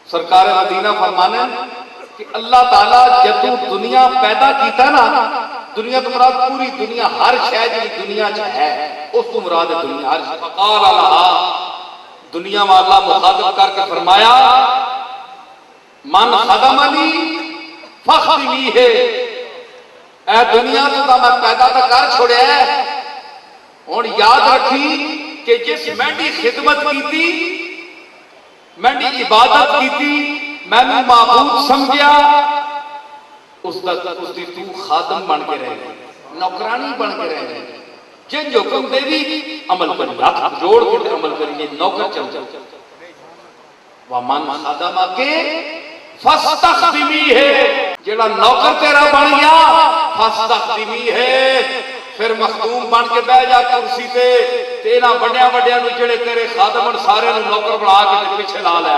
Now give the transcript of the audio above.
सरकार मदीना फरमाने कि अल्लाह ताला जदों दुनिया पैदा किया ना, दुनिया तो मुराद पूरी दुनिया, हर शय जी दुनिया च है उस तो मुराद है दुनिया। हर फकाल अल्लाह, दुनिया वाला मुखातब करके फरमाया मन खदमनी फखदमी है, ए दुनिया तो मैं पैदा तो कर छोड़िया, हुण याद रखी कि जिस मैंने खिदमत की, मैंने इबादत की, मैंने माबूद समझिया, उसकी तू खादम बन के रह, नौकरानी बन के रह, जिन हुक्म देवी अमल करी, हाथ जोड़ के अमल करिए, नौकर चल चल व मन खादम के फस्तखदिमी है, जेड़ा नौकर तेरा बन गया फस्तखदिमी है, फिर मखदूम बन के बह जा कुर्सी ते, तेना बड़िया बड़िया जेड़े तेरे खादम सारे नौकर बना के पीछे ला लिया।